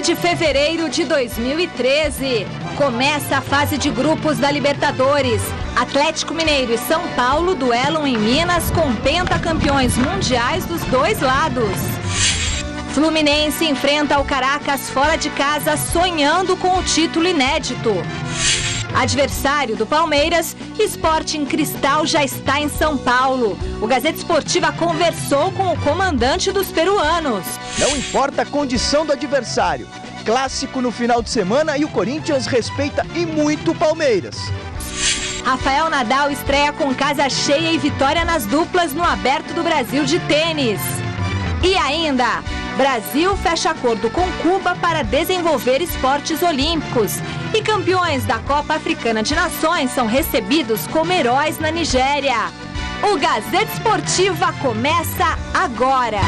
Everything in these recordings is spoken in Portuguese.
de fevereiro de 2013. Começa a fase de grupos da Libertadores. Atlético Mineiro e São Paulo duelam em Minas com pentacampeões mundiais dos dois lados. Fluminense enfrenta o Caracas fora de casa, sonhando com o título inédito. Adversário do Palmeiras, Sporting Cristal já está em São Paulo. O Gazeta Esportiva conversou com o comandante dos peruanos. Não importa a condição do adversário. Clássico no final de semana e o Corinthians respeita e muito o Palmeiras. Rafael Nadal estreia com casa cheia e vitória nas duplas no Aberto do Brasil de tênis. E ainda, Brasil fecha acordo com Cuba para desenvolver esportes olímpicos. E campeões da Copa Africana de Nações são recebidos como heróis na Nigéria. O Gazeta Esportiva começa agora.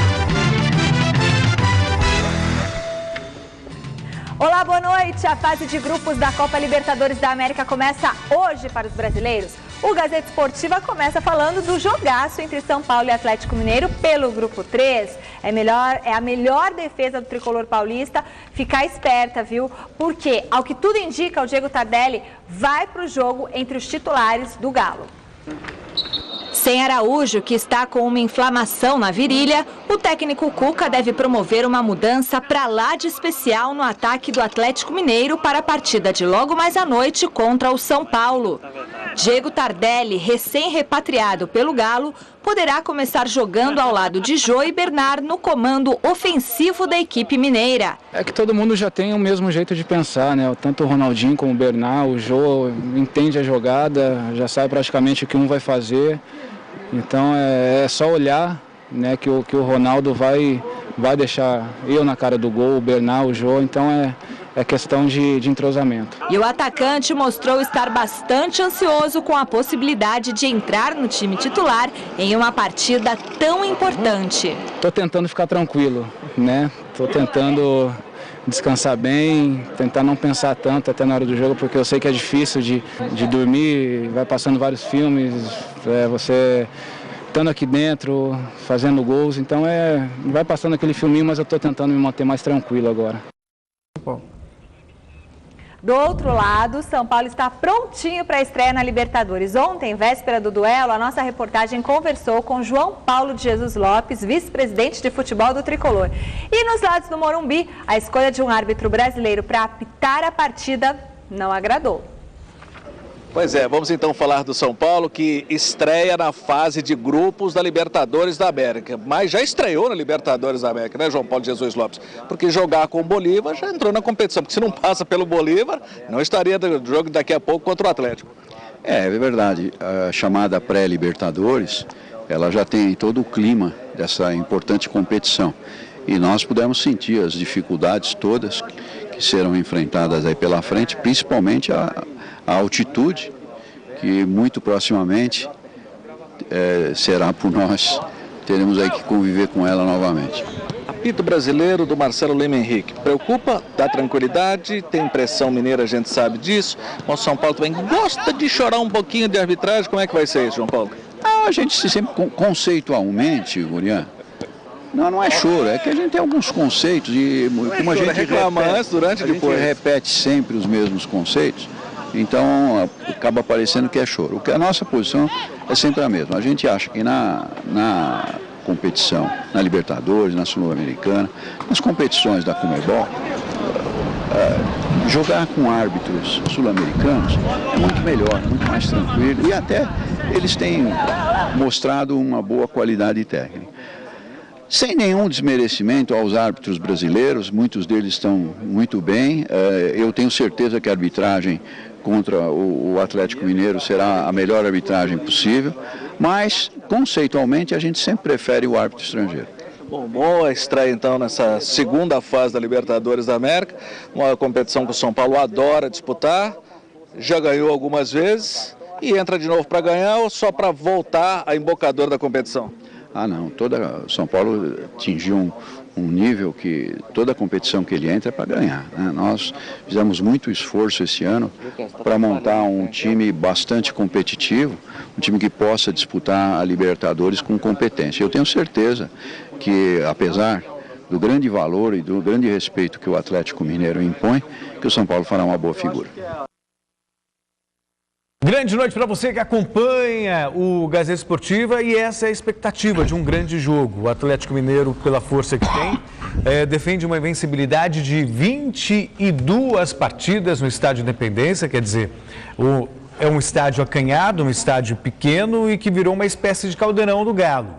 Olá, boa noite. A fase de grupos da Copa Libertadores da América começa hoje para os brasileiros. O Gazeta Esportiva começa falando do jogaço entre São Paulo e Atlético Mineiro pelo Grupo 3. É a melhor defesa do tricolor paulista. Ficar esperta, viu? Porque, ao que tudo indica, o Diego Tardelli vai para o jogo entre os titulares do Galo. Sem Araújo, que está com uma inflamação na virilha, o técnico Cuca deve promover uma mudança para lá de especial no ataque do Atlético Mineiro para a partida de logo mais à noite contra o São Paulo. Diego Tardelli, recém-repatriado pelo Galo, poderá começar jogando ao lado de Jô e Bernard no comando ofensivo da equipe mineira. É que todo mundo já tem o mesmo jeito de pensar, né? Tanto o Ronaldinho como o Bernard, o Jô entende a jogada, já sabe praticamente o que um vai fazer. Então é só olhar, né, que o Ronaldo vai deixar eu na cara do gol, o Bernard, o Jô, então é questão de entrosamento. E o atacante mostrou estar bastante ansioso com a possibilidade de entrar no time titular em uma partida tão importante. Estou tentando ficar tranquilo, né? Estou tentando descansar bem, tentar não pensar tanto até na hora do jogo, porque eu sei que é difícil de dormir, vai passando vários filmes, você estando aqui dentro, fazendo gols, então vai passando aquele filminho, mas eu estou tentando me manter mais tranquilo agora. Do outro lado, São Paulo está prontinho para a estreia na Libertadores. Ontem, véspera do duelo, a nossa reportagem conversou com João Paulo de Jesus Lopes, vice-presidente de futebol do Tricolor. E nos lados do Morumbi, a escolha de um árbitro brasileiro para apitar a partida não agradou. Pois é, vamos então falar do São Paulo, que estreia na fase de grupos da Libertadores da América. Mas já estreou na Libertadores da América, né, João Paulo de Jesus Lopes? Porque jogar com o Bolívar já entrou na competição. Porque se não passa pelo Bolívar, não estaria no jogo daqui a pouco contra o Atlético. É verdade. A chamada pré-Libertadores, ela já tem todo o clima dessa importante competição. E nós pudemos sentir as dificuldades todas que serão enfrentadas aí pela frente, principalmente a altitude, que muito proximamente será por nós, teremos aí que conviver com ela novamente. Apito brasileiro do Marcelo Lima Henrique, preocupa, dá tranquilidade, tem pressão mineira, a gente sabe disso, mas o São Paulo também gosta de chorar um pouquinho de arbitragem, como é que vai ser isso, João Paulo? A gente sempre conceitualmente, Gurian, não é choro, é que a gente tem alguns conceitos e como a gente reclama antes, durante e depois. Repete sempre os mesmos conceitos. Então acaba parecendo que é choro. A nossa posição é sempre a mesma. A gente acha que na competição, na Libertadores, na Sul-Americana, nas competições da Conmebol, jogar com árbitros sul-americanos é muito melhor, muito mais tranquilo e até eles têm mostrado uma boa qualidade técnica. Sem nenhum desmerecimento aos árbitros brasileiros, muitos deles estão muito bem. Eu tenho certeza que a arbitragem contra o Atlético Mineiro será a melhor arbitragem possível, mas conceitualmente a gente sempre prefere o árbitro estrangeiro. Bom, boa estreia então nessa segunda fase da Libertadores da América, uma competição que o São Paulo adora disputar, já ganhou algumas vezes e entra de novo para ganhar ou só para voltar a embocadora da competição? Não, São Paulo atingiu um nível que toda competição que ele entra é para ganhar, né? Nós fizemos muito esforço esse ano para montar um time bastante competitivo, um time que possa disputar a Libertadores com competência. Eu tenho certeza que, apesar do grande valor e do grande respeito que o Atlético Mineiro impõe, que o São Paulo fará uma boa figura. Grande noite para você que acompanha o Gazeta Esportiva, e essa é a expectativa de um grande jogo. O Atlético Mineiro, pela força que tem, defende uma invencibilidade de 22 partidas no Estádio Independência, quer dizer, é um estádio acanhado, um estádio pequeno e que virou uma espécie de caldeirão do Galo.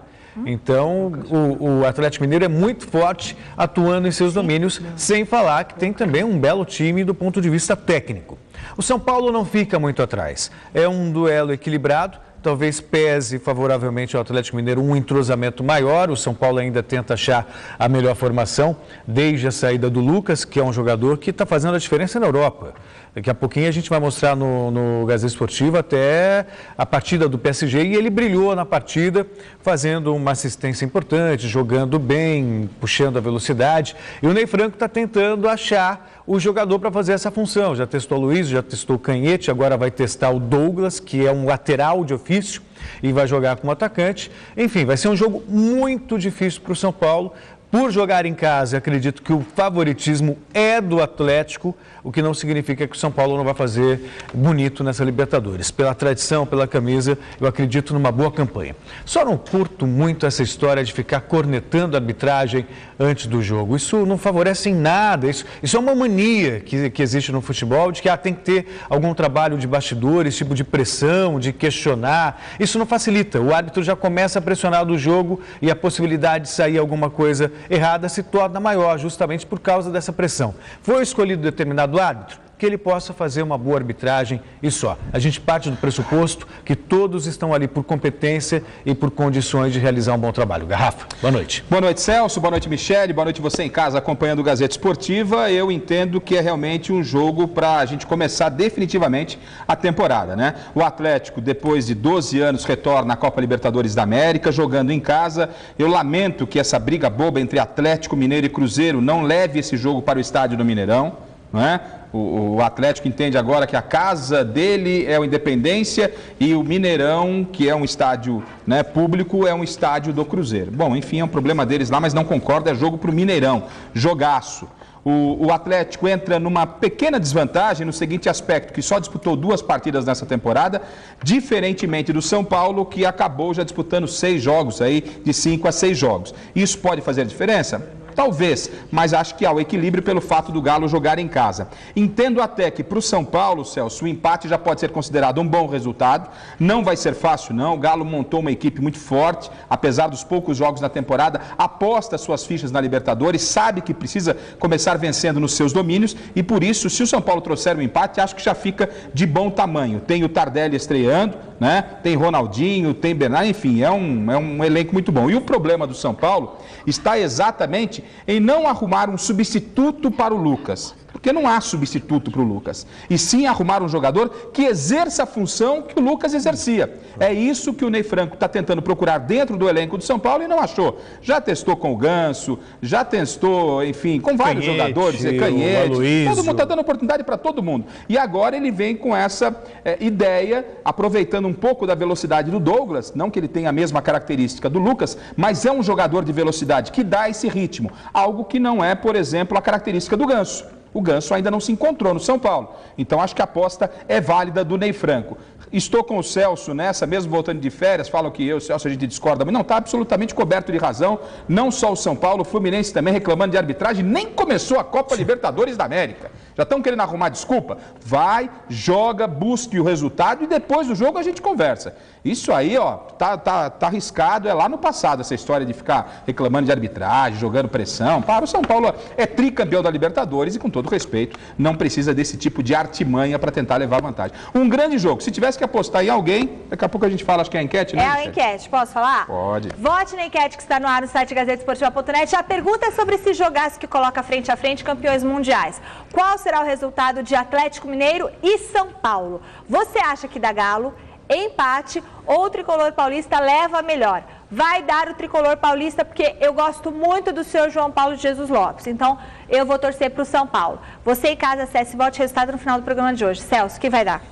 Então, o Atlético Mineiro é muito forte atuando em seus domínios, sem falar que tem também um belo time do ponto de vista técnico. O São Paulo não fica muito atrás. É um duelo equilibrado, talvez pese favoravelmente ao Atlético Mineiro um entrosamento maior. O São Paulo ainda tenta achar a melhor formação desde a saída do Lucas, que é um jogador que está fazendo a diferença na Europa. Daqui a pouquinho a gente vai mostrar no Gazeta Esportiva até a partida do PSG, e ele brilhou na partida, fazendo uma assistência importante, jogando bem, puxando a velocidade. E o Ney Franco está tentando achar o jogador para fazer essa função. Já testou o Luiz, já testou o Canhete, agora vai testar o Douglas, que é um lateral de ofício, e vai jogar como atacante. Enfim, vai ser um jogo muito difícil para o São Paulo. Por jogar em casa, acredito que o favoritismo é do Atlético, o que não significa que o São Paulo não vai fazer bonito nessa Libertadores. Pela tradição, pela camisa, eu acredito numa boa campanha. Só não curto muito essa história de ficar cornetando a arbitragem antes do jogo. Isso não favorece em nada. Isso é uma mania que existe no futebol, de que tem que ter algum trabalho de bastidores, tipo de pressão, de questionar. Isso não facilita. O árbitro já começa a pressionar do jogo e a possibilidade de sair alguma coisa errada se torna maior, justamente por causa dessa pressão. Foi escolhido determinado árbitro, que ele possa fazer uma boa arbitragem e só. A gente parte do pressuposto que todos estão ali por competência e por condições de realizar um bom trabalho. Garrafa, boa noite. Boa noite, Celso, boa noite, Michele, boa noite você em casa acompanhando o Gazeta Esportiva. Eu entendo que é realmente um jogo para a gente começar definitivamente a temporada, né? O Atlético, depois de 12 anos, retorna à Copa Libertadores da América, jogando em casa. Eu lamento que essa briga boba entre Atlético Mineiro e Cruzeiro não leve esse jogo para o estádio do Mineirão, não é? O Atlético entende agora que a casa dele é o Independência e o Mineirão, que é um estádio, né, público, é um estádio do Cruzeiro. Bom, enfim, é um problema deles lá, mas não concordo, é jogo para o Mineirão, jogaço. O Atlético entra numa pequena desvantagem no seguinte aspecto, que só disputou 2 partidas nessa temporada, diferentemente do São Paulo, que acabou já disputando 6 jogos aí, de 5 a 6 jogos. Isso pode fazer diferença? Talvez, mas acho que há o equilíbrio pelo fato do Galo jogar em casa. Entendo até que para o São Paulo, Celso, o empate já pode ser considerado um bom resultado. Não vai ser fácil, não. O Galo montou uma equipe muito forte, apesar dos poucos jogos na temporada, aposta suas fichas na Libertadores, sabe que precisa começar vencendo nos seus domínios e por isso, se o São Paulo trouxer um empate, acho que já fica de bom tamanho. Tem o Tardelli estreando, né? Tem Ronaldinho, tem Bernardo, enfim, é um elenco muito bom. E o problema do São Paulo está exatamente em não arrumar um substituto para o Lucas, porque não há substituto para o Lucas, e sim arrumar um jogador que exerça a função que o Lucas exercia. É isso que o Ney Franco está tentando procurar dentro do elenco do São Paulo e não achou. Já testou com o Ganso, já testou, enfim, com vários jogadores, Canhete, todo mundo está dando oportunidade para todo mundo. E agora ele vem com essa ideia, aproveitando um pouco da velocidade do Douglas, não que ele tenha a mesma característica do Lucas, mas é um jogador de velocidade que dá esse ritmo, algo que não é, por exemplo, a característica do Ganso. O Ganso ainda não se encontrou no São Paulo. Então, acho que a aposta é válida do Ney Franco. Estou com o Celso nessa, mesmo voltando de férias, falam que eu e o Celso a gente discorda, mas não, está absolutamente coberto de razão. Não só o São Paulo, o Fluminense também reclamando de arbitragem, nem começou a Copa Libertadores da América. Já estão querendo arrumar desculpa? Vai, joga, busque o resultado e depois do jogo a gente conversa. Isso aí, ó, tá arriscado, é lá no passado essa história de ficar reclamando de arbitragem, jogando pressão. Para o São Paulo é tricampeão da Libertadores e, com todo respeito, não precisa desse tipo de artimanha para tentar levar vantagem. Um grande jogo. Se tivesse que apostar em alguém, daqui a pouco a gente fala, acho que é a enquete, né? É a enquete, posso falar? Pode. Vote na enquete que está no ar no site gazetesportiva.net. A pergunta é sobre esse jogaço que coloca frente a frente campeões mundiais. Qual será o resultado de Atlético Mineiro e São Paulo? Você acha que dá Galo, empate ou o tricolor paulista leva a melhor? Vai dar o tricolor paulista, porque eu gosto muito do senhor João Paulo de Jesus Lopes. Então, eu vou torcer para o São Paulo. Você em casa, acesse e vote o resultado no final do programa de hoje. Celso, o que vai dar?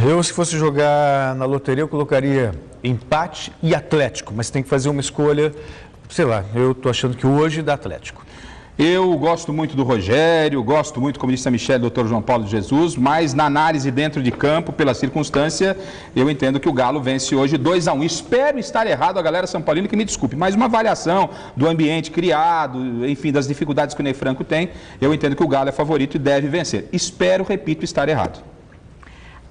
Eu, se fosse jogar na loteria, eu colocaria empate e Atlético, mas tem que fazer uma escolha, sei lá, eu tô achando que hoje dá Atlético. Eu gosto muito do Rogério, gosto muito, como disse a Michele, do Dr. João Paulo de Jesus, mas na análise dentro de campo, pela circunstância, eu entendo que o Galo vence hoje 2-1. Espero estar errado, a galera São Paulino que me desculpe, mas uma avaliação do ambiente criado, enfim, das dificuldades que o Ney Franco tem, eu entendo que o Galo é favorito e deve vencer. Espero, repito, estar errado.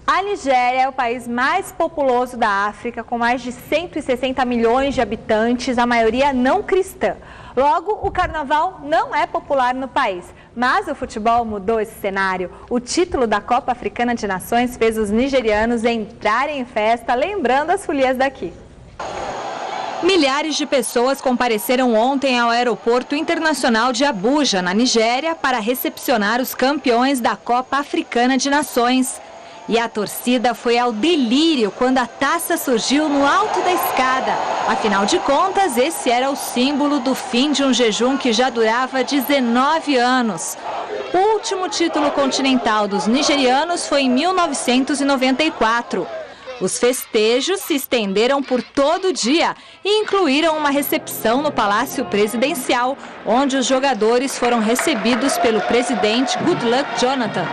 A Nigéria é o país mais populoso da África, com mais de 160 milhões de habitantes, a maioria não cristã. Logo, o carnaval não é popular no país, mas o futebol mudou esse cenário. O título da Copa Africana de Nações fez os nigerianos entrarem em festa, lembrando as folias daqui. Milhares de pessoas compareceram ontem ao Aeroporto Internacional de Abuja, na Nigéria, para recepcionar os campeões da Copa Africana de Nações. E a torcida foi ao delírio quando a taça surgiu no alto da escada. Afinal de contas, esse era o símbolo do fim de um jejum que já durava 19 anos. O último título continental dos nigerianos foi em 1994. Os festejos se estenderam por todo o dia e incluíram uma recepção no Palácio Presidencial, onde os jogadores foram recebidos pelo presidente Goodluck Jonathan.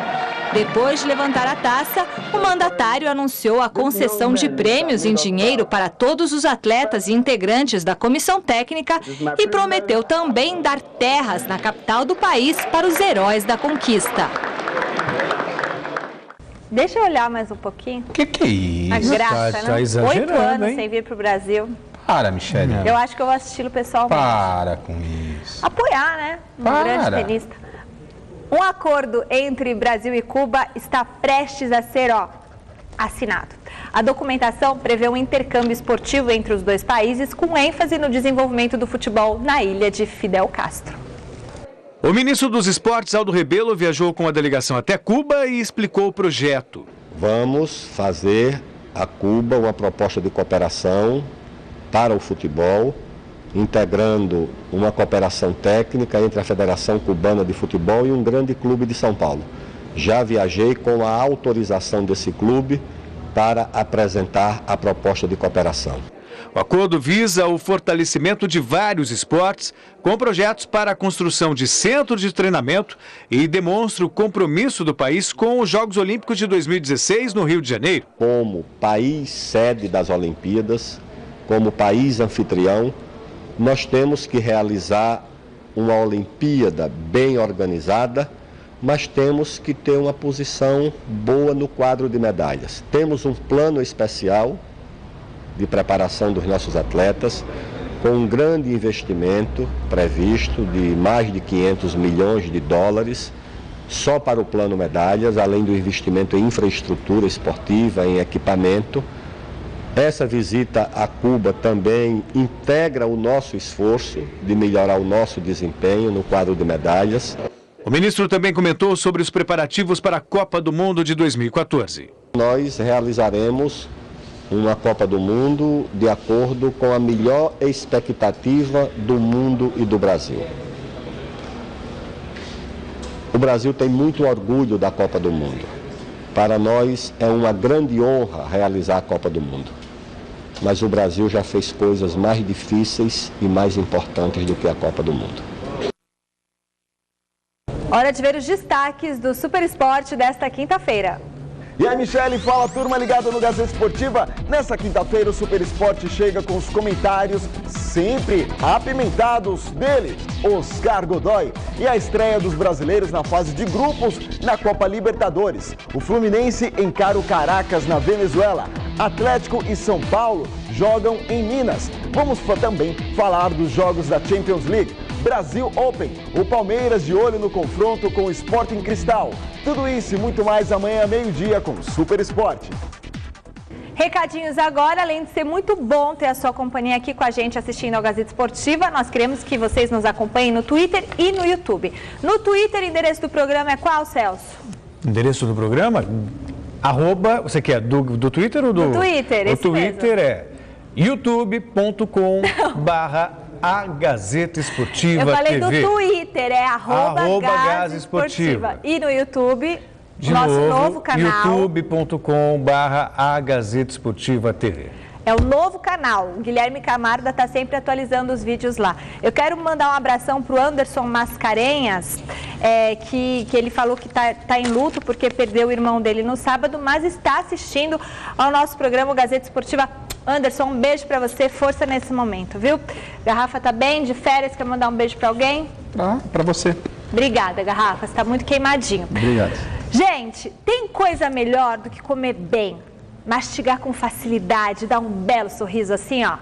Depois de levantar a taça, o mandatário anunciou a concessão de prêmios em dinheiro para todos os atletas e integrantes da comissão técnica e prometeu também dar terras na capital do país para os heróis da conquista. Deixa eu olhar mais um pouquinho. Que é isso? A graça, tá né? exagerando, 8 anos hein? sem vir para o Brasil. Para, Michele. Eu acho que eu vou assisti-lo pessoalmente. Para com isso. Apoiar, né? Um grande tenista. Um acordo entre Brasil e Cuba está prestes a ser assinado. A documentação prevê um intercâmbio esportivo entre os dois países, com ênfase no desenvolvimento do futebol na ilha de Fidel Castro. O ministro dos Esportes, Aldo Rebelo, viajou com a delegação até Cuba e explicou o projeto. Vamos fazer a Cuba uma proposta de cooperação para o futebol, integrando uma cooperação técnica entre a Federação Cubana de Futebol e um grande clube de São Paulo. Já viajei com a autorização desse clube para apresentar a proposta de cooperação. O acordo visa o fortalecimento de vários esportes, com projetos para a construção de centros de treinamento e demonstra o compromisso do país com os Jogos Olímpicos de 2016 no Rio de Janeiro. Como país sede das Olimpíadas, como país anfitrião, nós temos que realizar uma Olimpíada bem organizada, mas temos que ter uma posição boa no quadro de medalhas. Temos um plano especial de preparação dos nossos atletas, com um grande investimento previsto de mais de 500 milhões de dólares, só para o plano medalhas, além do investimento em infraestrutura esportiva, em equipamento. Essa visita a Cuba também integra o nosso esforço de melhorar o nosso desempenho no quadro de medalhas. O ministro também comentou sobre os preparativos para a Copa do Mundo de 2014. Nós realizaremos uma Copa do Mundo de acordo com a melhor expectativa do mundo e do Brasil. O Brasil tem muito orgulho da Copa do Mundo. Para nós é uma grande honra realizar a Copa do Mundo. Mas o Brasil já fez coisas mais difíceis e mais importantes do que a Copa do Mundo. Hora de ver os destaques do Super Esporte desta quinta-feira. E aí, Michele, fala turma ligada no Gazeta Esportiva. Nessa quinta-feira o Super Esporte chega com os comentários sempre apimentados dele, Oscar Godoy, e a estreia dos brasileiros na fase de grupos na Copa Libertadores. O Fluminense encara o Caracas na Venezuela. Atlético e São Paulo jogam em Minas. Vamos também falar dos jogos da Champions League. Brasil Open, o Palmeiras de olho no confronto com o Sporting Cristal. Tudo isso e muito mais amanhã, meio-dia, com Super Esporte. Recadinhos agora, além de ser muito bom ter a sua companhia aqui com a gente assistindo ao Gazeta Esportiva, nós queremos que vocês nos acompanhem no Twitter e no YouTube. No Twitter, o endereço do programa é qual, Celso? Endereço do programa? @ você quer do Twitter ou do... Do Twitter, esse mesmo. O Twitter é youtube.com/A Gazeta Esportiva TV. Eu falei do Twitter, é @Gazeta Esportiva. E no YouTube, nosso novo canal. youtube.com/A Gazeta Esportiva TV. É o novo canal. O Guilherme Camarda está sempre atualizando os vídeos lá. Eu quero mandar um abração para o Anderson Mascarenhas, que ele falou que tá em luto porque perdeu o irmão dele no sábado, mas está assistindo ao nosso programa Gazeta Esportiva. Anderson, um beijo para você, força nesse momento, viu? Garrafa tá bem, de férias, quer mandar um beijo para alguém? Para você. Obrigada, Garrafa, você tá muito queimadinho. Obrigado. Gente, tem coisa melhor do que comer bem, mastigar com facilidade, dar um belo sorriso assim, ó.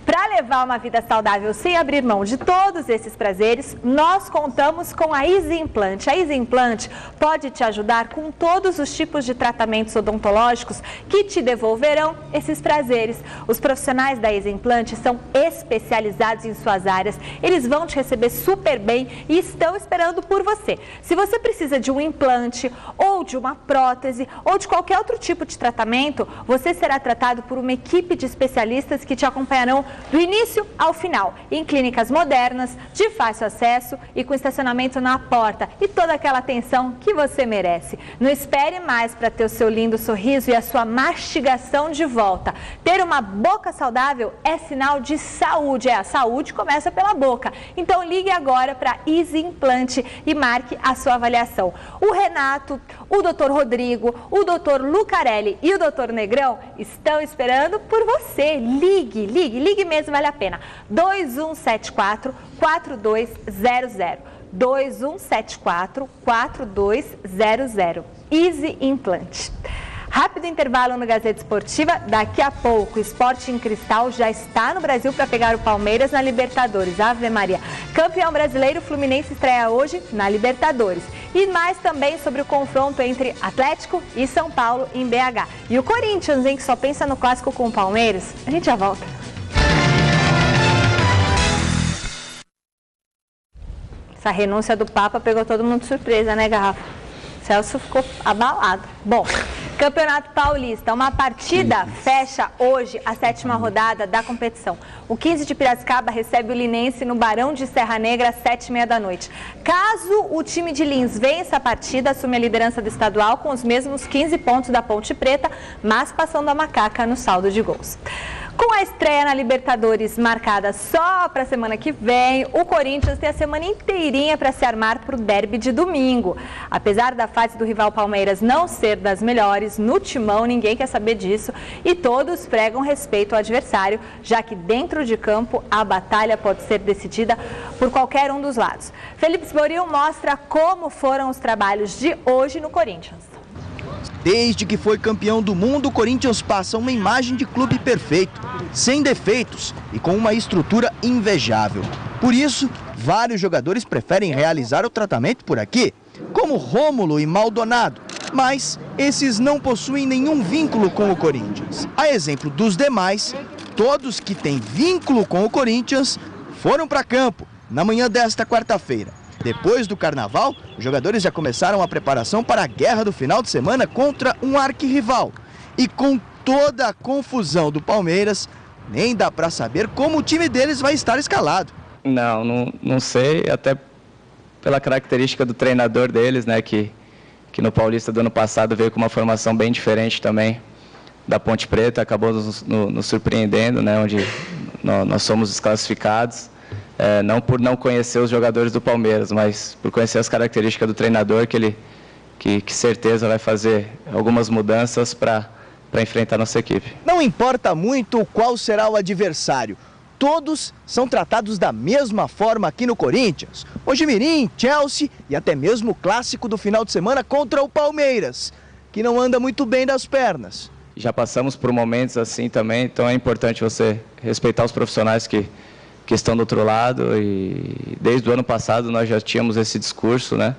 Para levar uma vida saudável sem abrir mão de todos esses prazeres, nós contamos com a Easy Implant. A Easy Implant pode te ajudar com todos os tipos de tratamentos odontológicos que te devolverão esses prazeres. Os profissionais da Easy Implant são especializados em suas áreas, eles vão te receber super bem e estão esperando por você. Se você precisa de um implante ou de uma prótese ou de qualquer outro tipo de tratamento, você será tratado por uma equipe de especialistas que te acompanharão do início ao final, em clínicas modernas, de fácil acesso e com estacionamento na porta e toda aquela atenção que você merece. Não espere mais para ter o seu lindo sorriso e a sua mastigação de volta. Ter uma boca saudável é sinal de saúde, a saúde começa pela boca. Então ligue agora para Easy Implant e marque a sua avaliação. O Renato, o Dr. Rodrigo, o Dr. Lucarelli e o Dr. Negrão estão esperando por você. Ligue mesmo, vale a pena. 2174-4200. 2174-4200. Easy Implant. Rápido intervalo no Gazeta Esportiva. Daqui a pouco, o Sporting Cristal já está no Brasil para pegar o Palmeiras na Libertadores. Ave Maria. Campeão brasileiro, Fluminense estreia hoje na Libertadores. E mais também sobre o confronto entre Atlético e São Paulo em BH. E o Corinthians, hein, que só pensa no clássico com o Palmeiras. A gente já volta. Essa renúncia do Papa pegou todo mundo de surpresa, né, Garrafa? Celso ficou abalado. Bom, Campeonato Paulista, uma partida fecha hoje a 7ª rodada da competição. O 15 de Piracicaba recebe o Linense no Barão de Serra Negra às 7h30 da noite. Caso o time de Lins vença a partida, assume a liderança do estadual com os mesmos 15 pontos da Ponte Preta, mas passando a macaca no saldo de gols. Com a estreia na Libertadores marcada só para a semana que vem, o Corinthians tem a semana inteirinha para se armar para o derby de domingo. Apesar da fase do rival Palmeiras não ser das melhores, no timão ninguém quer saber disso e todos pregam respeito ao adversário, já que dentro de campo a batalha pode ser decidida por qualquer um dos lados. Felipe Esboril mostra como foram os trabalhos de hoje no Corinthians. Desde que foi campeão do mundo, o Corinthians passa uma imagem de clube perfeito, sem defeitos e com uma estrutura invejável. Por isso, vários jogadores preferem realizar o tratamento por aqui, como Rômulo e Maldonado, mas esses não possuem nenhum vínculo com o Corinthians. A exemplo dos demais, todos que têm vínculo com o Corinthians foram para campo na manhã desta quarta-feira. Depois do Carnaval, os jogadores já começaram a preparação para a guerra do final de semana contra um arquirrival. E com toda a confusão do Palmeiras, nem dá para saber como o time deles vai estar escalado. Não sei, até pela característica do treinador deles, né, que no Paulista do ano passado veio com uma formação bem diferente também da Ponte Preta, acabou nos surpreendendo, né, onde nós somos desclassificados. Não por não conhecer os jogadores do Palmeiras, mas por conhecer as características do treinador, que certeza vai fazer algumas mudanças para enfrentar a nossa equipe. Não importa muito qual será o adversário, todos são tratados da mesma forma aqui no Corinthians. Mojimirim, Chelsea e até mesmo o clássico do final de semana contra o Palmeiras, que não anda muito bem das pernas. Já passamos por momentos assim também, então é importante você respeitar os profissionais que estão do outro lado, e desde o ano passado nós já tínhamos esse discurso, né?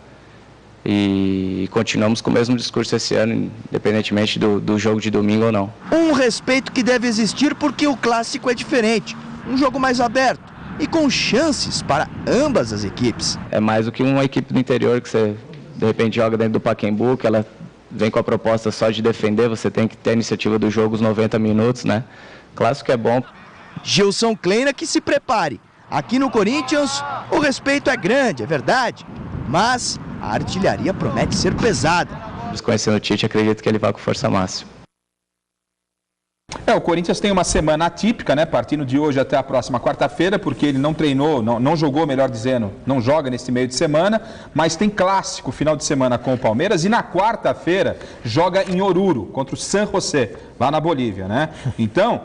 E continuamos com o mesmo discurso esse ano, independentemente do jogo de domingo ou não. Um respeito que deve existir porque o clássico é diferente, um jogo mais aberto e com chances para ambas as equipes. É mais do que uma equipe do interior que você de repente joga dentro do Pacaembu, que ela vem com a proposta só de defender, você tem que ter a iniciativa do jogo os 90 minutos, né? Clássico é bom. Gilson Kleina que se prepare. Aqui no Corinthians, o respeito é grande, é verdade, mas a artilharia promete ser pesada. Desconhecendo o Tite, acredito que ele vai com força máxima. O Corinthians tem uma semana atípica, né? Partindo de hoje até a próxima quarta-feira, porque ele não treinou, não jogou, melhor dizendo, não joga nesse meio de semana, mas tem clássico final de semana com o Palmeiras e na quarta-feira joga em Oruro, contra o San José, lá na Bolívia, né? Então,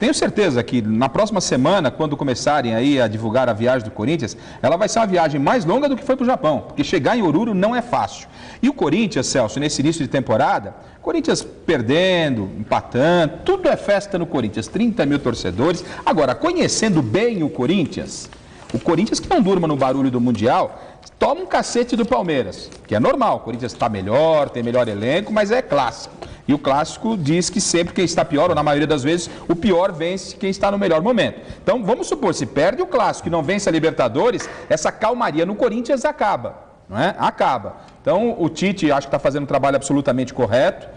tenho certeza que na próxima semana, quando começarem aí a divulgar a viagem do Corinthians, ela vai ser uma viagem mais longa do que foi para o Japão, porque chegar em Oruro não é fácil. E o Corinthians, Celso, nesse início de temporada, Corinthians perdendo, empatando, tudo é festa no Corinthians, 30 mil torcedores. Agora, conhecendo bem o Corinthians que não durma no barulho do Mundial, toma um cacete do Palmeiras, que é normal, o Corinthians está melhor, tem melhor elenco, mas é clássico. E o clássico diz que sempre quem está pior, ou na maioria das vezes, o pior vence quem está no melhor momento. Então, vamos supor, se perde o clássico e não vence a Libertadores, essa calmaria no Corinthians acaba. Não é? Acaba. Então, o Tite acho que está fazendo um trabalho absolutamente correto,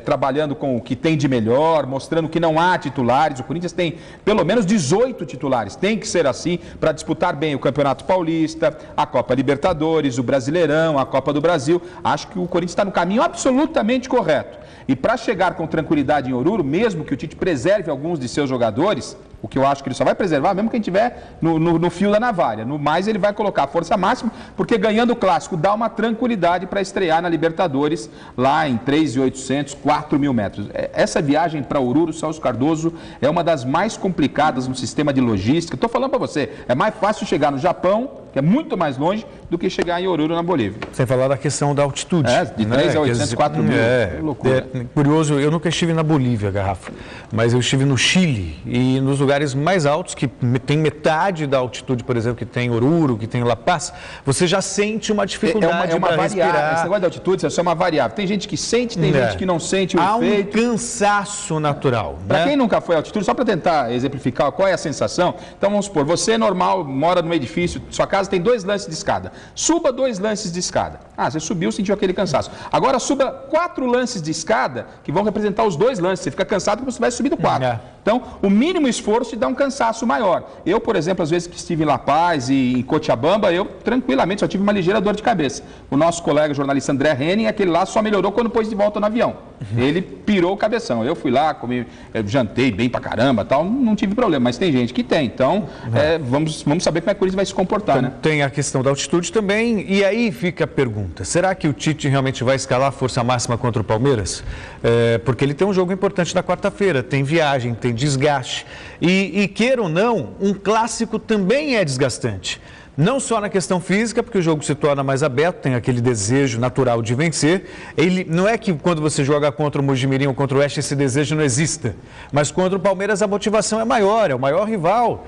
trabalhando com o que tem de melhor, mostrando que não há titulares. O Corinthians tem pelo menos 18 titulares, tem que ser assim para disputar bem o Campeonato Paulista, a Copa Libertadores, o Brasileirão, a Copa do Brasil. Acho que o Corinthians está no caminho absolutamente correto. E para chegar com tranquilidade em Oruro, mesmo que o Tite preserve alguns de seus jogadores, o que eu acho que ele só vai preservar, mesmo quem estiver no fio da navalha. No mais, ele vai colocar a força máxima, porque ganhando o Clássico dá uma tranquilidade para estrear na Libertadores, lá em 3.800, 4.000 metros. Essa viagem para Oruro, Celso Cardoso, é uma das mais complicadas no sistema de logística. Estou falando para você, é mais fácil chegar no Japão, que é muito mais longe, do que chegar em Oruro, na Bolívia. Sem falar da questão da altitude. De 3.800, 4.000. Loucura. Curioso, eu nunca estive na Bolívia, Garrafa, mas eu estive no Chile e nos lugares mais altos, que tem metade da altitude, por exemplo, que tem Oruro, que tem La Paz, você já sente uma dificuldade para respirar. Esse negócio de altitude, isso é uma variável. Tem gente que sente, tem gente que não sente o efeito. Há um cansaço natural. Para quem nunca foi à altitude, só para tentar exemplificar qual é a sensação, então vamos supor, você é normal, mora num edifício, sua casa tem 2 lances de escada. Suba 2 lances de escada. Você subiu, sentiu aquele cansaço. Agora suba 4 lances de escada, que vão representar os 2 lances. Você fica cansado porque você vai subir do 4. Então, o mínimo esforço te dá um cansaço maior. Eu, por exemplo, às vezes que estive em La Paz e em Cochabamba, eu tranquilamente só tive uma ligeira dor de cabeça. O nosso colega jornalista André Henning, aquele lá só melhorou quando pôs de volta no avião. Ele pirou o cabeção. Eu fui lá, jantei bem pra caramba, tal, não tive problema, mas tem gente que tem. Então, vamos saber como é que o Corinthians vai se comportar, então, né? Tem a questão da altitude também, e aí fica a pergunta, será que o Tite realmente vai escalar a força máxima contra o Palmeiras? Porque ele tem um jogo importante na quarta-feira, tem viagem, tem desgaste, e queira ou não, um clássico também é desgastante. Não só na questão física, porque o jogo se torna mais aberto, tem aquele desejo natural de vencer. Não é que quando você joga contra o Mojimirim ou contra o Oeste esse desejo não exista, mas contra o Palmeiras a motivação é maior, é o maior rival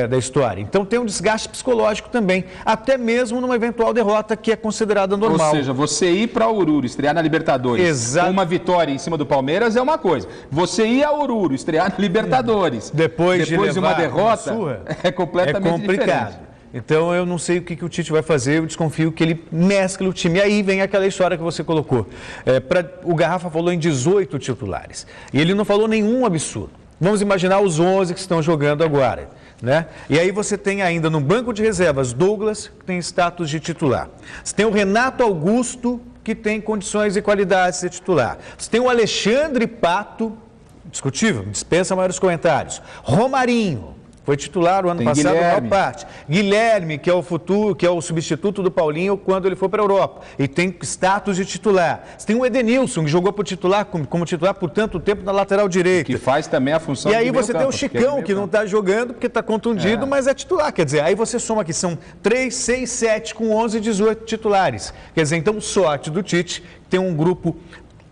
da história. Então tem um desgaste psicológico também, até mesmo numa eventual derrota que é considerada normal. Ou seja, você ir para Oruro, estrear na Libertadores, com uma vitória em cima do Palmeiras é uma coisa. Você ir a Oruro, estrear na Libertadores, depois de uma derrota, é completamente diferente. Então, eu não sei o que o Tite vai fazer, eu desconfio que ele mescla o time. E aí vem aquela história que você colocou. O Garrafa falou em 18 titulares. E ele não falou nenhum absurdo. Vamos imaginar os 11 que estão jogando agora, né? E aí você tem ainda no banco de reservas Douglas, que tem status de titular. Você tem o Renato Augusto, que tem condições e qualidades de ser titular. Você tem o Alexandre Pato, discutível, dispensa maiores comentários. Romarinho. Foi titular o ano passado, maior parte. Guilherme, que é o futuro, que é o substituto do Paulinho quando ele for para a Europa. E tem status de titular. Você tem o Edenilson, que jogou como titular por tanto tempo na lateral direita. Que faz também a função de meio campo. E aí você tem o Chicão, que não está jogando porque está contundido, mas é titular. Quer dizer, aí você soma que são 3, 6, 7 com 11, 18 titulares. Quer dizer, então sorte do Tite, tem um grupo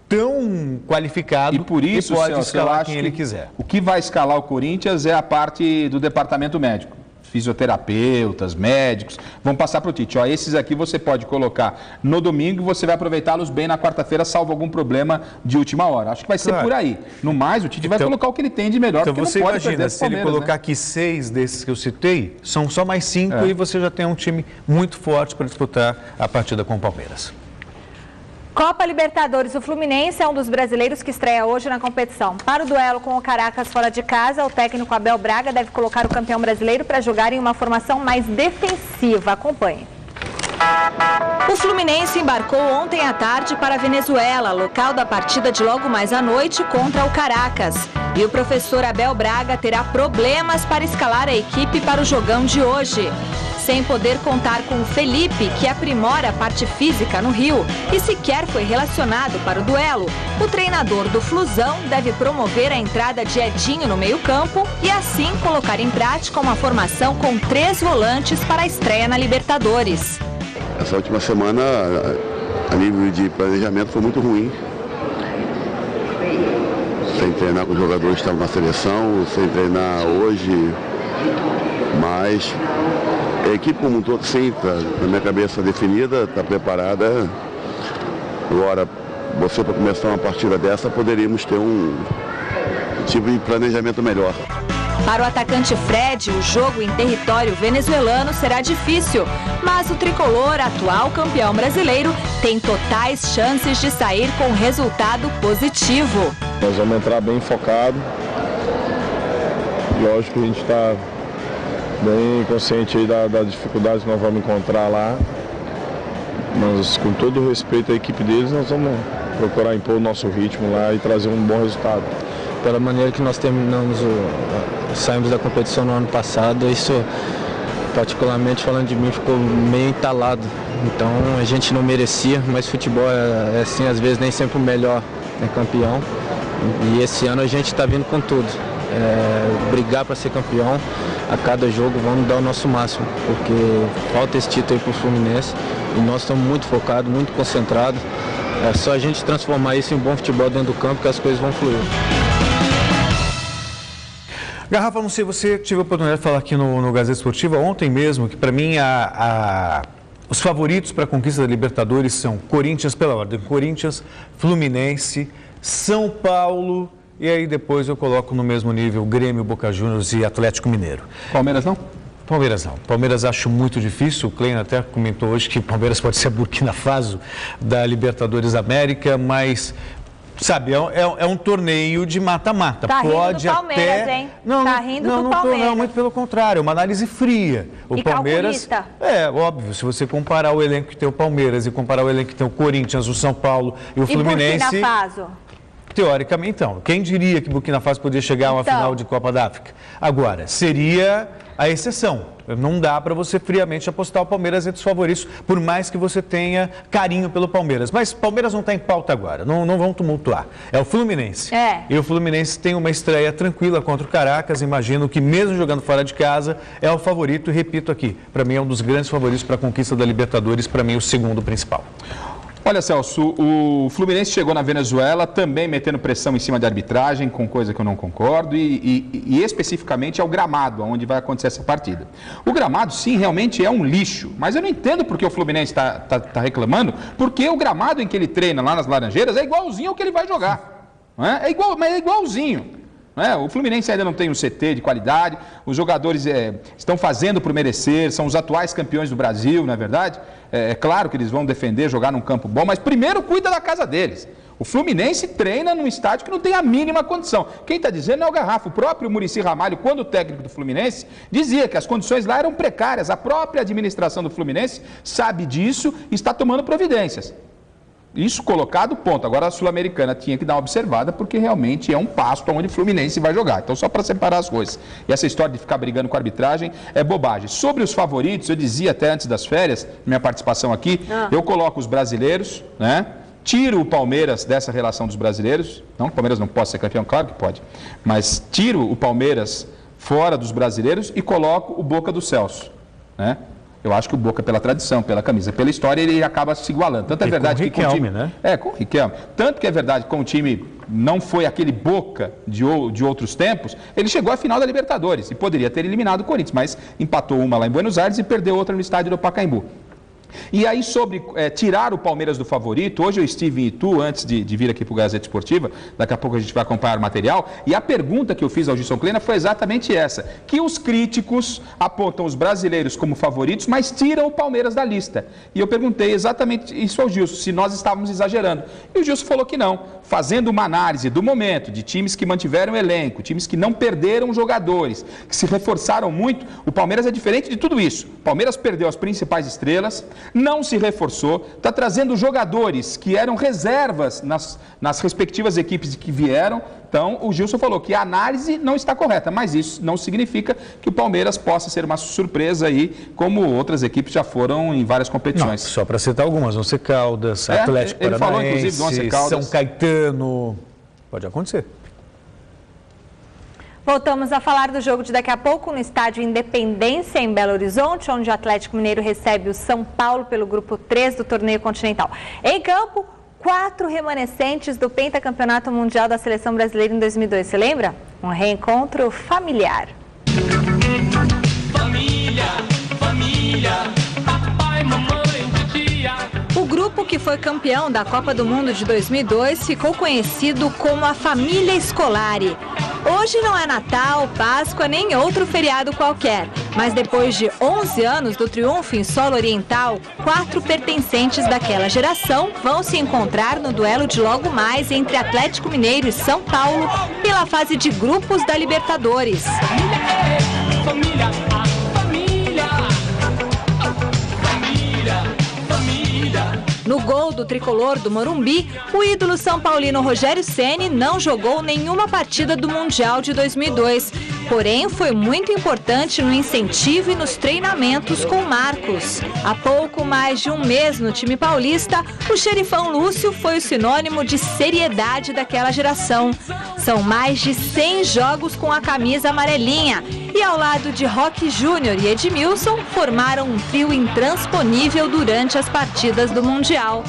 tão qualificado e por isso, que pode Celso, escalar quem ele quiser. O que vai escalar o Corinthians é a parte do departamento médico. Fisioterapeutas, médicos, vão passar para o Tite. Esses aqui você pode colocar no domingo e você vai aproveitá-los bem na quarta-feira, salvo algum problema de última hora. Acho que vai ser por aí. No mais, o Tite vai colocar o que ele tem de melhor, então porque você não pode imagina, se ele colocar aqui 6 desses que eu citei, são só mais 5 e você já tem um time muito forte para disputar a partida com o Palmeiras. Copa Libertadores, o Fluminense é um dos brasileiros que estreia hoje na competição. Para o duelo com o Caracas fora de casa, o técnico Abel Braga deve colocar o campeão brasileiro para jogar em uma formação mais defensiva. Acompanhe. O Fluminense embarcou ontem à tarde para a Venezuela, local da partida de logo mais à noite contra o Caracas. E o professor Abel Braga terá problemas para escalar a equipe para o jogão de hoje. Sem poder contar com o Felipe, que aprimora a parte física no Rio e sequer foi relacionado para o duelo, o treinador do Flusão deve promover a entrada de Edinho no meio-campo e assim colocar em prática uma formação com 3 volantes para a estreia na Libertadores. Essa última semana, a nível de planejamento, foi muito ruim. Sem treinar com os jogadores que estavam na seleção, sem treinar hoje, mas a equipe como um todo, sim, está na minha cabeça definida, está preparada. Agora, você para começar uma partida dessa, poderíamos ter um tipo de planejamento melhor. Para o atacante Fred, o jogo em território venezuelano será difícil, mas o tricolor, atual campeão brasileiro, tem totais chances de sair com resultado positivo. Nós vamos entrar bem focado. Lógico que a gente está bem consciente aí das dificuldades que nós vamos encontrar lá, mas com todo o respeito à equipe deles, nós vamos procurar impor o nosso ritmo lá e trazer um bom resultado. Pela maneira que nós saímos da competição no ano passado, isso, particularmente falando de mim, ficou meio entalado. Então a gente não merecia, mas futebol é assim, às vezes nem sempre o melhor é campeão. E esse ano a gente está vindo com tudo. Brigar para ser campeão, a cada jogo vamos dar o nosso máximo, porque falta esse título aí para o Fluminense e nós estamos muito focados, muito concentrados. É só a gente transformar isso em bom futebol dentro do campo que as coisas vão fluir. Garrafa, não sei, você tive a oportunidade de falar aqui no Gazeta Esportiva ontem mesmo, que para mim os favoritos para a conquista da Libertadores são Corinthians, pela ordem, Corinthians, Fluminense, São Paulo e aí depois eu coloco no mesmo nível Grêmio, Boca Juniors e Atlético Mineiro. Palmeiras não? Palmeiras não. Palmeiras acho muito difícil. O Klein até comentou hoje que Palmeiras pode ser a Burkina Faso da Libertadores América, mas... Sabe, é um torneio de mata-mata. Tá Pode rindo do Palmeiras, até... hein? Tá rindo do Palmeiras. Não, muito pelo contrário, é uma análise fria. O e Palmeiras, calculista. Óbvio, se você comparar o elenco que tem o Palmeiras e comparar o elenco que tem o Corinthians, o São Paulo e o Fluminense... Burkina Faso? Teoricamente, então. Quem diria que Burkina Faso poderia chegar a uma final de Copa da África? Agora, seria a exceção. Não dá para você friamente apostar o Palmeiras entre os favoritos, por mais que você tenha carinho pelo Palmeiras. Mas Palmeiras não está em pauta agora, não vão tumultuar. É o Fluminense. E o Fluminense tem uma estreia tranquila contra o Caracas. Imagino que mesmo jogando fora de casa, é o favorito. E repito aqui, para mim é um dos grandes favoritos para a conquista da Libertadores, para mim o segundo principal. Olha, Celso, o Fluminense chegou na Venezuela também metendo pressão em cima da arbitragem, com coisa que eu não concordo, e especificamente ao gramado, onde vai acontecer essa partida. O gramado, sim, realmente é um lixo, mas eu não entendo porque o Fluminense está reclamando, porque o gramado em que ele treina lá nas Laranjeiras é igualzinho ao que ele vai jogar. Não é? Mas é igualzinho. O Fluminense ainda não tem um CT de qualidade, os jogadores estão fazendo por merecer, são os atuais campeões do Brasil, não é verdade? É claro que eles vão defender, jogar num campo bom, mas primeiro cuida da casa deles. O Fluminense treina num estádio que não tem a mínima condição. Quem está dizendo é o Garrafa. O próprio Muricy Ramalho, quando técnico do Fluminense, dizia que as condições lá eram precárias. A própria administração do Fluminense sabe disso e está tomando providências. Isso colocado, ponto. Agora a Sul-Americana tinha que dar uma observada, porque realmente é um pasto onde o Fluminense vai jogar. Então, só para separar as coisas. E essa história de ficar brigando com a arbitragem é bobagem. Sobre os favoritos, eu dizia até antes das férias, minha participação aqui, eu coloco os brasileiros, né? Tiro o Palmeiras dessa relação dos brasileiros. Não que o Palmeiras não possa ser campeão, claro que pode. Mas tiro o Palmeiras fora dos brasileiros e coloco o Boca do Celso, né? Eu acho que o Boca, pela tradição, pela camisa, pela história, ele acaba se igualando. Tanto é verdade que com o time, né? Com o Riquelme. Tanto que é verdade que com o time não foi aquele Boca de outros tempos, ele chegou à final da Libertadores e poderia ter eliminado o Corinthians, mas empatou uma lá em Buenos Aires e perdeu outra no estádio do Pacaembu. E aí, sobre tirar o Palmeiras do favorito, hoje eu estive em Itu, antes de vir aqui para o Gazeta Esportiva, daqui a pouco a gente vai acompanhar o material, e a pergunta que eu fiz ao Gilson Kleina foi exatamente essa, que os críticos apontam os brasileiros como favoritos, mas tiram o Palmeiras da lista. E eu perguntei exatamente isso ao Gilson, se nós estávamos exagerando. E o Gilson falou que não, fazendo uma análise do momento, de times que mantiveram o elenco, times que não perderam jogadores, que se reforçaram muito, o Palmeiras é diferente de tudo isso. O Palmeiras perdeu as principais estrelas, não se reforçou, está trazendo jogadores que eram reservas nas respectivas equipes que vieram. Então, o Gilson falou que a análise não está correta, mas isso não significa que o Palmeiras possa ser uma surpresa aí, como outras equipes já foram em várias competições. Não, só para citar algumas, Once Caldas, Atlético Paranaense, falou, inclusive, do Once Caldas. São Caetano, pode acontecer. Voltamos a falar do jogo de daqui a pouco no estádio Independência, em Belo Horizonte, onde o Atlético Mineiro recebe o São Paulo pelo grupo 3 do torneio continental. Em campo, 4 remanescentes do pentacampeonato mundial da seleção brasileira em 2002. Você lembra? Um reencontro familiar. Família, família, papai, mamãe, titia. O grupo que foi campeão da Copa do Mundo de 2002 ficou conhecido como a Família Scolari. Hoje não é Natal, Páscoa nem outro feriado qualquer, mas depois de 11 anos do triunfo em solo oriental, 4 pertencentes daquela geração vão se encontrar no duelo de logo mais entre Atlético Mineiro e São Paulo pela fase de grupos da Libertadores. Família, família, família, família. No gol do tricolor do Morumbi, o ídolo são paulino Rogério Ceni não jogou nenhuma partida do Mundial de 2002. Porém, foi muito importante no incentivo e nos treinamentos com Marcos. Há pouco mais de um mês no time paulista, o xerifão Lúcio foi o sinônimo de seriedade daquela geração. São mais de 100 jogos com a camisa amarelinha. E ao lado de Roque Júnior e Edmilson, formaram um trio intransponível durante as partidas do Mundial.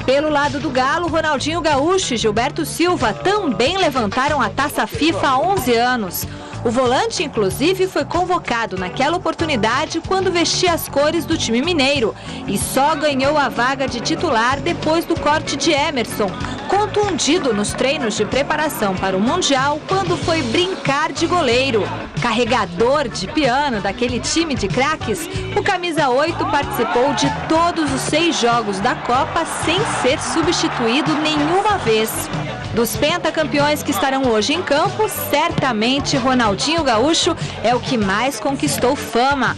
Pelo lado do Galo, Ronaldinho Gaúcho e Gilberto Silva também levantaram a Taça FIFA há 11 anos. O volante, inclusive, foi convocado naquela oportunidade quando vestia as cores do time mineiro e só ganhou a vaga de titular depois do corte de Emerson, contundido nos treinos de preparação para o Mundial quando foi brincar de goleiro. Carregador de piano daquele time de craques, o camisa 8 participou de todos os 6 jogos da Copa sem ser substituído nenhuma vez. Dos pentacampeões que estarão hoje em campo, certamente Ronaldinho Gaúcho é o que mais conquistou fama.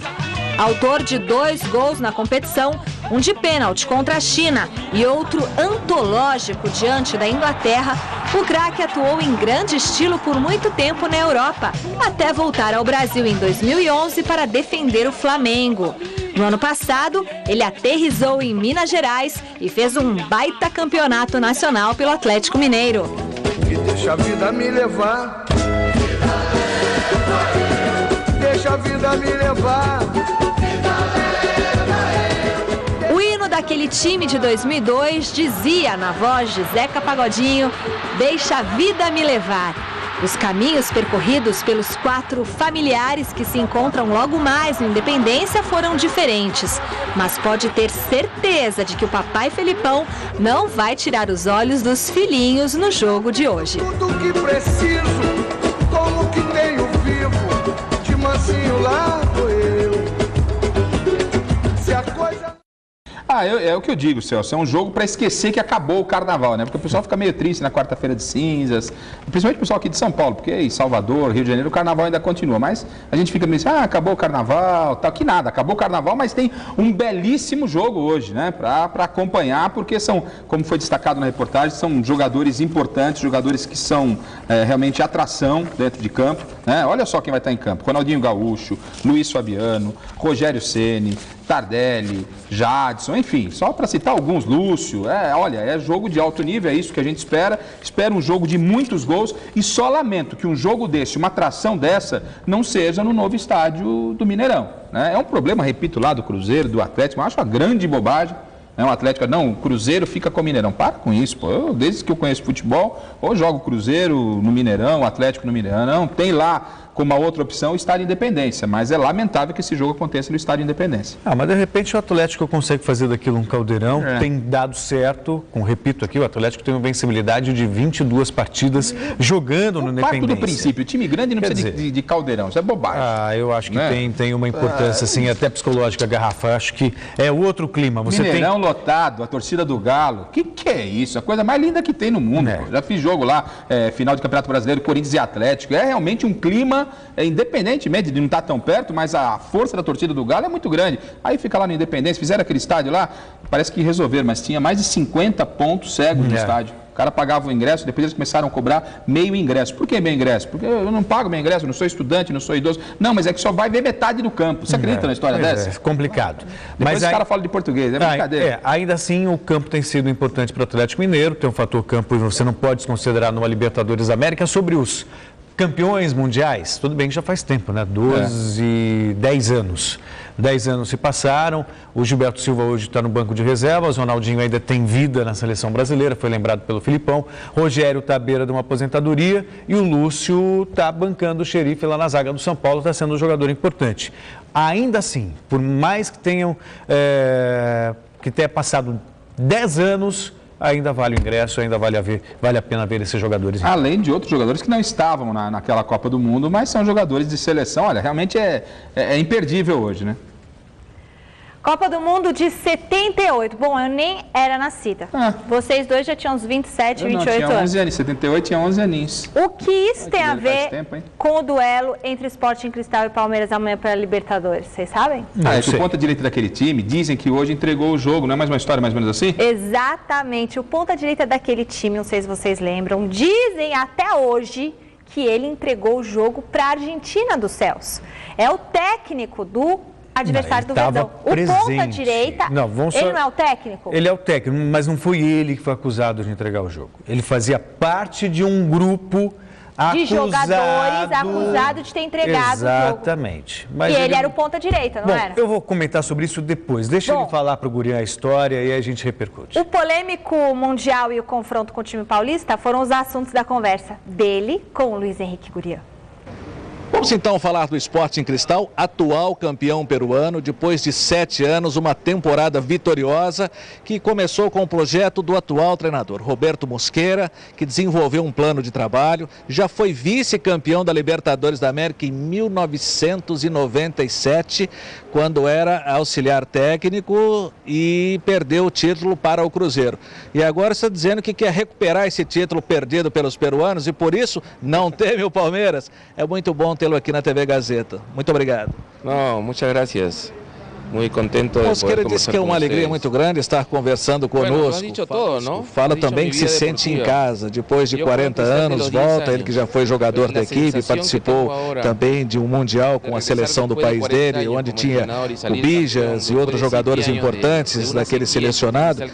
Autor de 2 gols na competição, um de pênalti contra a China e outro antológico diante da Inglaterra, o craque atuou em grande estilo por muito tempo na Europa, até voltar ao Brasil em 2011 para defender o Flamengo. No ano passado, ele aterrissou em Minas Gerais e fez um baita campeonato nacional pelo Atlético Mineiro. E deixa a vida me levar. Deixa a vida me levar. O hino daquele time de 2002 dizia, na voz de Zeca Pagodinho, deixa a vida me levar. Os caminhos percorridos pelos 4 familiares que se encontram logo mais no Independência foram diferentes. Mas pode ter certeza de que o papai Felipão não vai tirar os olhos dos filhinhos no jogo de hoje. Tudo que preciso, como que tenho vivo, de mansinho largo eu. Se a coisa... É o que eu digo, Celso, é um jogo para esquecer que acabou o carnaval, né? Porque o pessoal fica meio triste na quarta-feira de cinzas, principalmente o pessoal aqui de São Paulo, porque em Salvador, Rio de Janeiro, o carnaval ainda continua, mas a gente fica meio assim, acabou o carnaval, tal, que nada, acabou o carnaval, mas tem um belíssimo jogo hoje, né? Para acompanhar, porque são, como foi destacado na reportagem, são jogadores importantes, jogadores que são realmente atração dentro de campo, né? Olha só quem vai estar em campo, Ronaldinho Gaúcho, Luiz Fabiano, Rogério Ceni, Tardelli, Jadson, enfim, só para citar alguns, Lúcio, olha, é jogo de alto nível, é isso que a gente espera um jogo de muitos gols e só lamento que um jogo desse, uma atração dessa, não seja no novo estádio do Mineirão, né? É um problema, repito, lá do Cruzeiro, do Atlético, eu acho uma grande bobagem. O Atlético, não, o Cruzeiro fica com o Mineirão. Para com isso, pô. Desde que eu conheço futebol, ou jogo o Cruzeiro no Mineirão, o Atlético no Mineirão. Não, tem lá como uma outra opção o Estádio Independência. Mas é lamentável que esse jogo aconteça no Estádio Independência. Mas de repente o Atlético consegue fazer daquilo um caldeirão. Tem dado certo. Repito aqui, o Atlético tem uma vencibilidade de 22 partidas jogando no Independência. Parto do princípio, o time grande não precisa de caldeirão. Isso é bobagem. Eu acho que tem uma importância, assim, até psicológica, garrafa. Acho que é outro clima. Você Mineirão lotado, a torcida do Galo. Que é isso? A coisa mais linda que tem no mundo. Já fiz jogo lá, final de Campeonato Brasileiro, Corinthians e Atlético. É realmente um clima independentemente de não estar tão perto, mas a força da torcida do Galo é muito grande. Aí fica lá no Independência, fizeram aquele estádio lá, parece que resolveram, mas tinha mais de 50 pontos cegos no estádio. O cara pagava o ingresso, depois eles começaram a cobrar meio ingresso. Por que meio ingresso? Porque eu não pago meio ingresso, não sou estudante, não sou idoso. Não, mas é que só vai ver metade do campo. Você acredita na história dessa? É complicado. Depois os caras falam de português, é brincadeira. Ainda assim, o campo tem sido importante para o Atlético Mineiro. Tem um fator campo e você não pode desconsiderar numa Libertadores da América. Sobre os campeões mundiais, tudo bem que já faz tempo, né? 10 anos. 10 anos se passaram, o Gilberto Silva hoje está no banco de reservas, o Ronaldinho ainda tem vida na seleção brasileira, foi lembrado pelo Filipão, Rogério está à beira de uma aposentadoria e o Lúcio está bancando o xerife lá na zaga do São Paulo, está sendo um jogador importante. Ainda assim, por mais que tenha passado 10 anos, ainda vale o ingresso, ainda vale a pena ver esses jogadores. Além de outros jogadores que não estavam naquela Copa do Mundo, mas são jogadores de seleção. Olha, realmente é imperdível hoje, né? Copa do Mundo de 78. Bom, eu nem era nascida. Vocês dois já tinham uns 27, 28 tinha 11 anos. anos. 78 tinha 11 aninhos. O que isso tem a ver com o duelo entre Sporting Cristal e Palmeiras amanhã pela Libertadores? Vocês sabem? O ponta direita daquele time dizem que hoje entregou o jogo. Não é mais uma história mais ou menos assim? Exatamente. O ponta direita daquele time, não sei se vocês lembram, dizem até hoje que ele entregou o jogo para a Argentina dos céus. É o técnico do adversário do Verdão. O ponta direita, ele não é o técnico? Ele é o técnico, mas não foi ele que foi acusado de entregar o jogo. Ele fazia parte de um grupo de jogadores acusados de ter entregado o jogo. Exatamente. Mas ele era o ponta direita, não era? Eu vou comentar sobre isso depois. Deixa ele falar para o Guri a história e aí a gente repercute. O polêmico Mundial e o confronto com o time paulista foram os assuntos da conversa dele com o Luiz Henrique Gurian. Vamos então falar do Sporting Cristal, atual campeão peruano, depois de 7 anos, uma temporada vitoriosa que começou com o projeto do atual treinador, Roberto Mosquera, que desenvolveu um plano de trabalho, já foi vice-campeão da Libertadores da América em 1997, quando era auxiliar técnico e perdeu o título para o Cruzeiro. E agora está dizendo que quer recuperar esse título perdido pelos peruanos e por isso não teme o Palmeiras. É muito bom tê-lo aqui na TV Gazeta. Muito obrigado. Não, muitas gracias. Muito contente de Mosquera disse que é uma alegria muito grande estar conversando conosco. Fala também que se sente em casa. Depois de 40 anos, volta. Ele que já foi jogador da equipe, participou também de um Mundial com a seleção do país dele, onde tinha o Bijas e outros jogadores importantes daquele selecionado.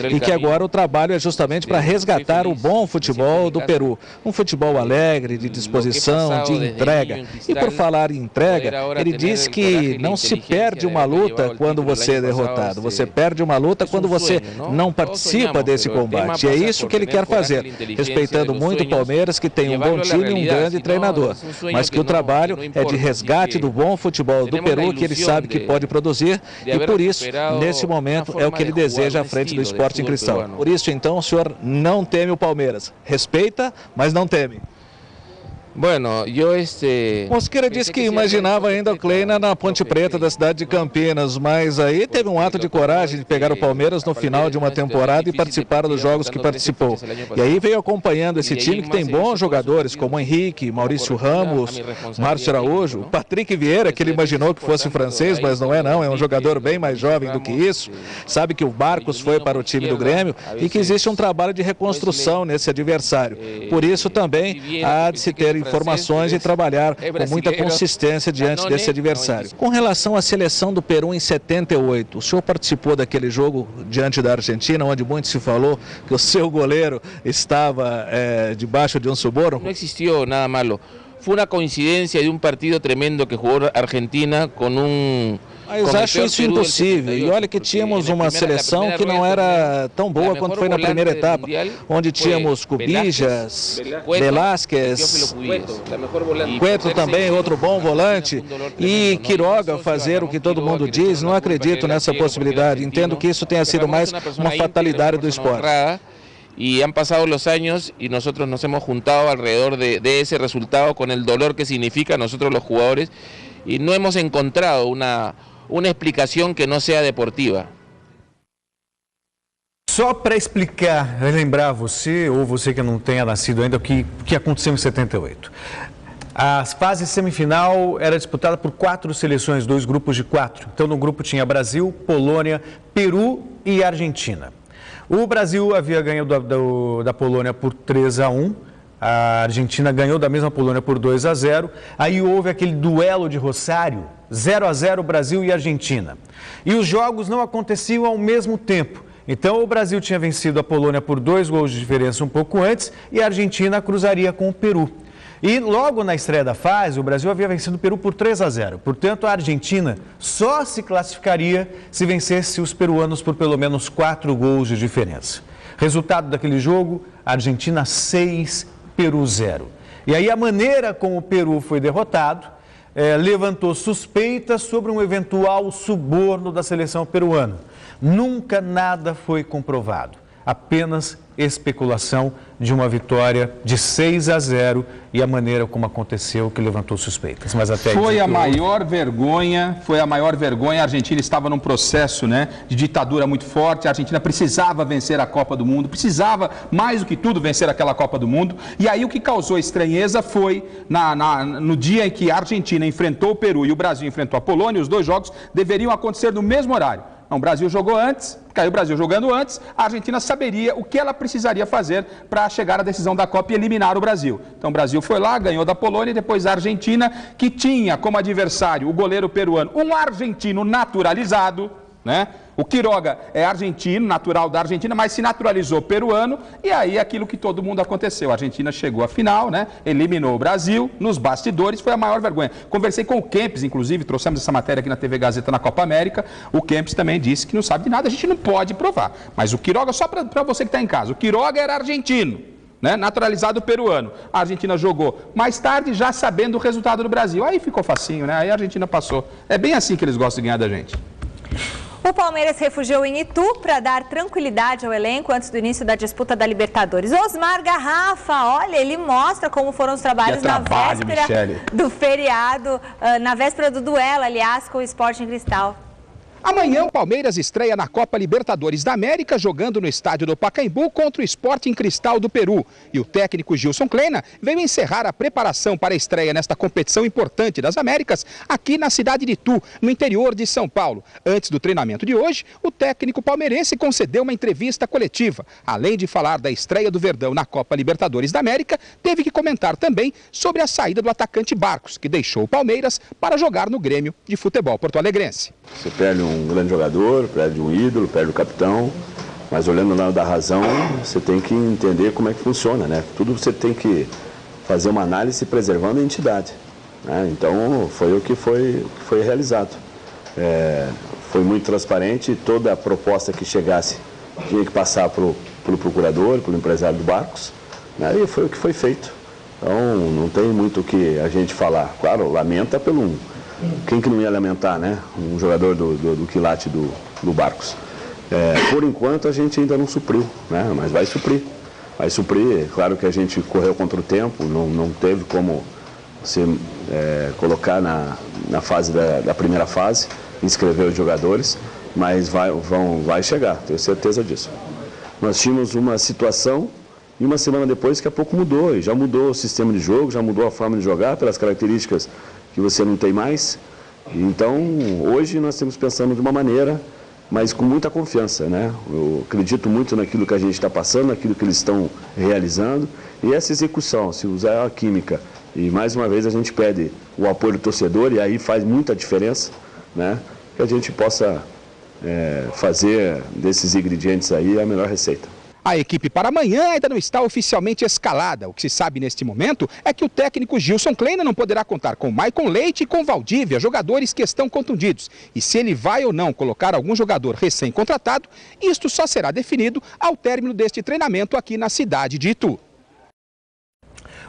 E que agora o trabalho é justamente para resgatar o bom futebol do Peru. Um futebol alegre, de disposição, de entrega. E por falar em entrega, ele disse que não se perde uma luta quando você é derrotado. Você perde uma luta quando você não participa desse combate. E é isso que ele quer fazer, respeitando muito o Palmeiras, que tem um bom time e um grande treinador. Mas que o trabalho é de resgate do bom futebol do Peru, que ele sabe que pode produzir. E por isso, nesse momento, é o que ele deseja à frente do Sporting Cristal. Por isso, então, o senhor não teme o Palmeiras. Respeita, mas não teme. Mosquera disse que imaginava ainda o Kleina na Ponte Preta da cidade de Campinas, mas aí teve um ato de coragem de pegar o Palmeiras no final de uma temporada e participar dos jogos que participou. E aí veio acompanhando esse time que tem bons jogadores, como Henrique, Maurício Ramos, Márcio Araújo, o Patrick Vieira, que ele imaginou que fosse francês, mas não, é um jogador bem mais jovem do que isso. Sabe que o Barcos foi para o time do Grêmio e que existe um trabalho de reconstrução nesse adversário. Por isso também há de se ter informações e trabalhar com muita consistência diante desse adversário. Com relação à seleção do Peru em 78, o senhor participou daquele jogo diante da Argentina, onde muito se falou que o seu goleiro estava debaixo de um suborno? Não existiu nada malo. Foi uma coincidência de um partido tremendo que jogou a Argentina com Mas acho isso impossível. E olha que tínhamos uma seleção que não era tão boa quanto foi na primeira etapa, onde tínhamos Cubijas, Velázquez, Cueto também, outro bom volante, e Quiroga fazer o que todo mundo diz. Não acredito nessa possibilidade. Entendo que isso tenha sido mais uma fatalidade do esporte. Y han pasado los años y nosotros nos hemos juntado alrededor de ese resultado con el dolor que significa a nosotros los jugadores y no hemos encontrado una explicación que no sea deportiva. Só para explicar, lembrar você, ou você que não tenha nascido ainda, o que aconteceu em 78. A fase semifinal era disputada por 4 seleções, 2 grupos de 4. Então, no grupo tinha Brasil, Polônia, Peru e Argentina. O Brasil havia ganho da Polônia por 3-1. A Argentina ganhou da mesma Polônia por 2-0. Aí houve aquele duelo de Rosário, 0-0 Brasil e Argentina. E os jogos não aconteciam ao mesmo tempo. Então, o Brasil tinha vencido a Polônia por 2 gols de diferença um pouco antes e a Argentina cruzaria com o Peru. E logo na estreia da fase, o Brasil havia vencido o Peru por 3-0. Portanto, a Argentina só se classificaria se vencesse os peruanos por pelo menos 4 gols de diferença. Resultado daquele jogo, Argentina 6, Peru 0. E aí a maneira como o Peru foi derrotado levantou suspeitas sobre um eventual suborno da seleção peruana. Nunca nada foi comprovado, apenas especulação de uma vitória de 6-0 e a maneira como aconteceu que levantou suspeitas. Mas até foi a maior vergonha, a Argentina estava num processo, né, de ditadura muito forte, a Argentina precisava vencer a Copa do Mundo, precisava mais do que tudo vencer aquela Copa do Mundo, e aí o que causou estranheza foi no dia em que a Argentina enfrentou o Peru e o Brasil enfrentou a Polônia, os 2 jogos deveriam acontecer no mesmo horário. Não, o Brasil jogou antes, caiu o Brasil jogando antes, a Argentina saberia o que ela precisaria fazer para chegar à decisão da Copa e eliminar o Brasil. Então o Brasil foi lá, ganhou da Polônia e depois a Argentina, que tinha como adversário o goleiro peruano, um argentino naturalizado, né? O Quiroga é argentino, natural da Argentina, mas se naturalizou peruano e aí aquilo que todo mundo aconteceu. A Argentina chegou à final, né? Eliminou o Brasil nos bastidores, foi a maior vergonha. Conversei com o Kempes, inclusive, trouxemos essa matéria aqui na TV Gazeta na Copa América. O Kempes também disse que não sabe de nada, a gente não pode provar. Mas o Quiroga, só para você que está em casa, o Quiroga era argentino, né? Naturalizado peruano. A Argentina jogou mais tarde, já sabendo o resultado do Brasil. Aí ficou facinho, né? Aí a Argentina passou. É bem assim que eles gostam de ganhar da gente. O Palmeiras se refugiou em Itu para dar tranquilidade ao elenco antes do início da disputa da Libertadores. Osmar Garrafa, olha, ele mostra como foram os trabalhos na véspera do feriado, na véspera do duelo, aliás, com o Sporting Cristal. Amanhã o Palmeiras estreia na Copa Libertadores da América, jogando no estádio do Pacaembu contra o Sporting Cristal do Peru. E o técnico Gilson Kleina veio encerrar a preparação para a estreia nesta competição importante das Américas aqui na cidade de Itu, no interior de São Paulo. Antes do treinamento de hoje, o técnico palmeirense concedeu uma entrevista coletiva. Além de falar da estreia do Verdão na Copa Libertadores da América, teve que comentar também sobre a saída do atacante Barcos, que deixou o Palmeiras para jogar no Grêmio de Futebol porto-alegrense. Você perde um grande jogador, perde um ídolo, perde o capitão, mas olhando o lado da razão, você tem que entender como é que funciona, né? Tudo você tem que fazer uma análise preservando a entidade, né? Então foi o que foi realizado. Foi muito transparente, toda a proposta que chegasse tinha que passar pelo procurador, pelo empresário do Barcos, né? E foi o que foi feito. Então não tem muito o que a gente falar. Claro, lamenta pelo quem que não ia lamentar, né? Um jogador do quilate do Barcos. Por enquanto a gente ainda não supriu, né? Mas vai suprir. Vai suprir, claro que a gente correu contra o tempo, não teve como se colocar na fase da primeira fase, inscrever os jogadores, mas vai chegar, tenho certeza disso. Nós tínhamos uma situação e uma semana depois que a pouco mudou, e já mudou o sistema de jogo, já mudou a forma de jogar, pelas características que você não tem mais. Então, hoje nós estamos pensando de uma maneira, mas com muita confiança, né? Eu acredito muito naquilo que a gente está passando, naquilo que eles estão realizando, e essa execução, se usar a química, e mais uma vez a gente pede o apoio do torcedor, e aí faz muita diferença, né? Que a gente possa fazer desses ingredientes aí a melhor receita. A equipe para amanhã ainda não está oficialmente escalada. O que se sabe neste momento é que o técnico Gilson Kleina não poderá contar com Maicon Leite e com Valdívia, jogadores que estão contundidos. E se ele vai ou não colocar algum jogador recém-contratado, isto só será definido ao término deste treinamento aqui na cidade de Itu.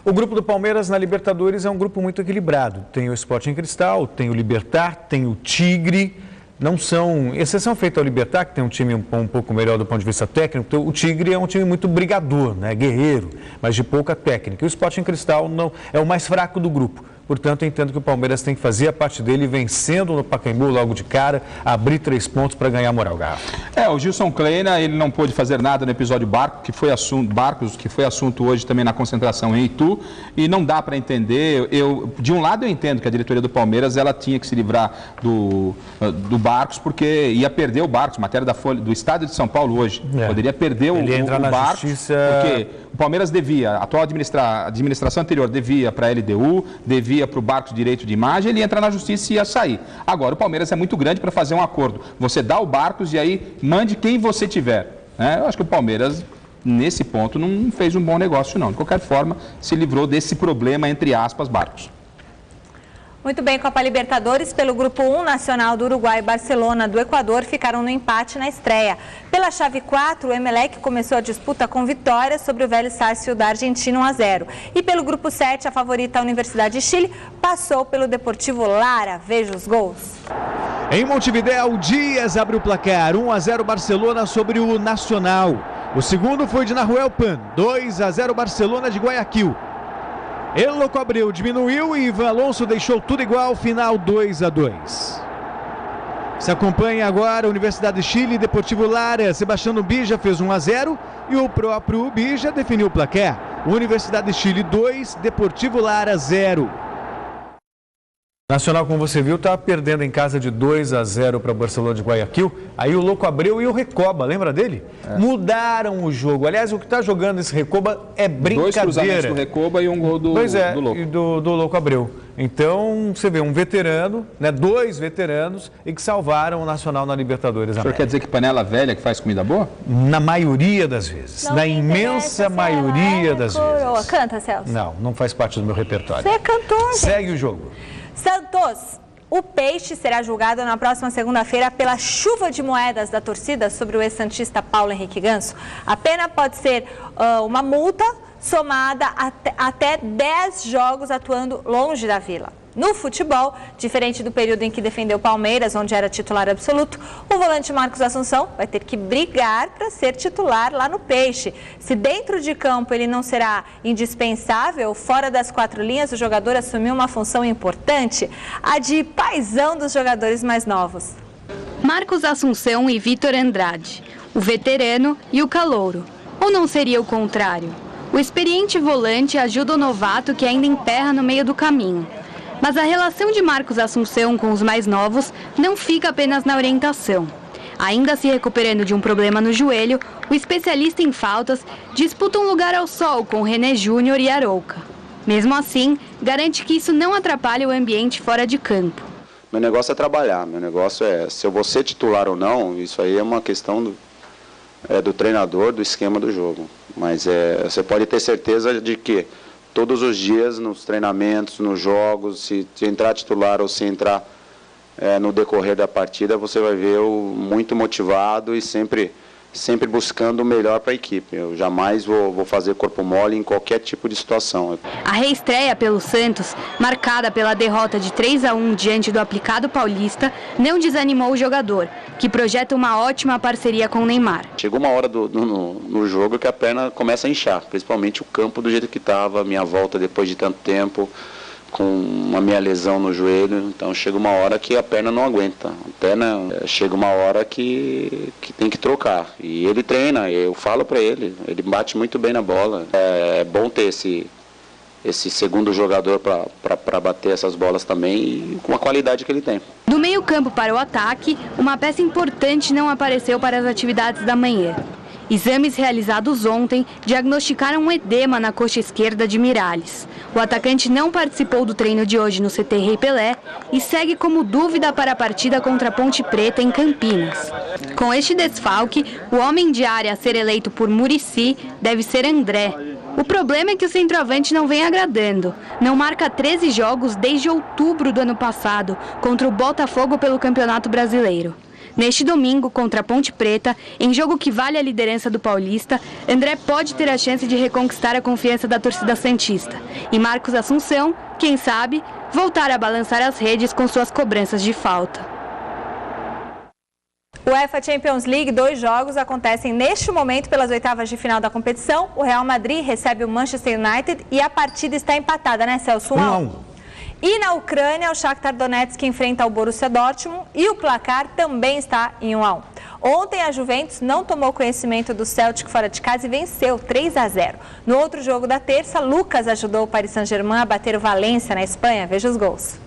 O grupo do Palmeiras na Libertadores é um grupo muito equilibrado. Tem o Sporting Cristal, tem o Libertad, tem o Tigre. Não são, exceção feita ao Libertad, que tem um time um pouco melhor do ponto de vista técnico. O Tigre é um time muito brigador, né? Guerreiro, mas de pouca técnica. E o Sporting Cristal não, é o mais fraco do grupo. Portanto, entendo que o Palmeiras tem que fazer a parte dele vencendo no Pacaembu logo de cara, abrir 3 pontos para ganhar moral, Garrafa. O Gilson Kleina, ele não pôde fazer nada no episódio Barcos, que foi assunto hoje também na concentração em Itu, e não dá para entender. De um lado eu entendo que a diretoria do Palmeiras ela tinha que se livrar do Barcos, porque ia perder o Barcos, matéria da Folha, do Estado de São Paulo hoje. Poderia perder o Barcos, porque o Palmeiras devia, a atual administração anterior devia para a LDU, devia para o Barcos direito de imagem, ele ia entrar na justiça e ia sair. Agora, o Palmeiras é muito grande para fazer um acordo. Você dá o Barcos e aí mande quem você tiver. Eu acho que o Palmeiras, nesse ponto, não fez um bom negócio, não. De qualquer forma, se livrou desse problema, entre aspas, Barcos. Muito bem, Copa Libertadores, pelo Grupo 1, Nacional do Uruguai e Barcelona do Equador ficaram no empate na estreia. Pela chave 4, o Emelec começou a disputa com vitória sobre o Vélez Sarsfield da Argentina 1-0. E pelo Grupo 7, a favorita, a Universidade de Chile, passou pelo Deportivo Lara. Veja os gols. Em Montevidéu, Dias abre o placar, 1-0 Barcelona sobre o Nacional. O segundo foi de Nahuel Pan, 2-0 Barcelona de Guayaquil. El Loco Abreu diminuiu e Ivan Alonso deixou tudo igual, final 2-2. Se acompanha agora a Universidade de Chile e Deportivo Lara. Sebastião Bija fez 1-0 e o próprio Bija definiu o placar. Universidade de Chile 2, Deportivo Lara 0. Nacional, como você viu, está perdendo em casa de 2-0 para o Barcelona de Guayaquil. Aí o Loco Abreu e o Recoba, lembra dele? Mudaram o jogo. Aliás, o que está jogando esse Recoba é brincadeira. 2 cruzamentos do Recoba e um gol do Loco. E do Loco Abreu. Então, você vê um veterano, 2 veteranos, e que salvaram o Nacional na Libertadores. O senhor quer dizer que panela velha que faz comida boa? Na maioria das vezes. Na imensa maioria das vezes. Canta, Celso. Não faz parte do meu repertório. Você é cantor, gente. Segue o jogo. Santos, o Peixe será julgado na próxima segunda-feira pela chuva de moedas da torcida sobre o ex-santista Paulo Henrique Ganso. A pena pode ser uma multa somada até 10 jogos atuando longe da Vila. No futebol, diferente do período em que defendeu o Palmeiras, onde era titular absoluto, o volante Marcos Assunção vai ter que brigar para ser titular lá no Peixe. Se dentro de campo ele não será indispensável, fora das 4 linhas o jogador assumiu uma função importante, a de paizão dos jogadores mais novos. Marcos Assunção e Vitor Andrade, o veterano e o calouro. Ou não seria o contrário? O experiente volante ajuda o novato que ainda emperra no meio do caminho. Mas a relação de Marcos Assunção com os mais novos não fica apenas na orientação. Ainda se recuperando de um problema no joelho, o especialista em faltas disputa um lugar ao sol com René Júnior e Arouca. Mesmo assim, garante que isso não atrapalha o ambiente fora de campo. Meu negócio é trabalhar, meu negócio é, se eu vou ser titular ou não, isso aí é uma questão do treinador, do esquema do jogo. Mas você pode ter certeza de que todos os dias, nos treinamentos, nos jogos, se entrar titular ou se entrar no decorrer da partida, você vai ver muito motivado e sempre buscando o melhor para a equipe. Eu jamais vou fazer corpo mole em qualquer tipo de situação. A reestreia pelo Santos, marcada pela derrota de 3-1 diante do aplicado paulista, não desanimou o jogador, que projeta uma ótima parceria com o Neymar. Chegou uma hora no jogo que a perna começa a inchar, principalmente o campo do jeito que estava, a minha volta depois de tanto tempo, com a minha lesão no joelho, então chega uma hora que a perna não aguenta, chega uma hora que tem que trocar, e ele treina, eu falo para ele bate muito bem na bola, é bom ter esse segundo jogador para bater essas bolas também, e com a qualidade que ele tem. Do meio campo para o ataque, uma peça importante não apareceu para as atividades da manhã. Exames realizados ontem diagnosticaram um edema na coxa esquerda de Miralles. O atacante não participou do treino de hoje no CT Rei Pelé e segue como dúvida para a partida contra a Ponte Preta em Campinas. Com este desfalque, o homem de área a ser eleito por Muricy deve ser André. O problema é que o centroavante não vem agradando. Não marca 13 jogos desde outubro do ano passado, contra o Botafogo pelo Campeonato Brasileiro. Neste domingo, contra a Ponte Preta, em jogo que vale a liderança do Paulista, André pode ter a chance de reconquistar a confiança da torcida santista. E Marcos Assunção, quem sabe, voltar a balançar as redes com suas cobranças de falta. UEFA Champions League, 2 jogos acontecem neste momento pelas oitavas de final da competição. O Real Madrid recebe o Manchester United e a partida está empatada, né, Celso? 1-1. E na Ucrânia, o Shakhtar Donetsk enfrenta o Borussia Dortmund e o placar também está em 1-1. Ontem, a Juventus não tomou conhecimento do Celtic fora de casa e venceu 3-0. No outro jogo da terça, Lucas ajudou o Paris Saint-Germain a bater o Valência na Espanha. Veja os gols.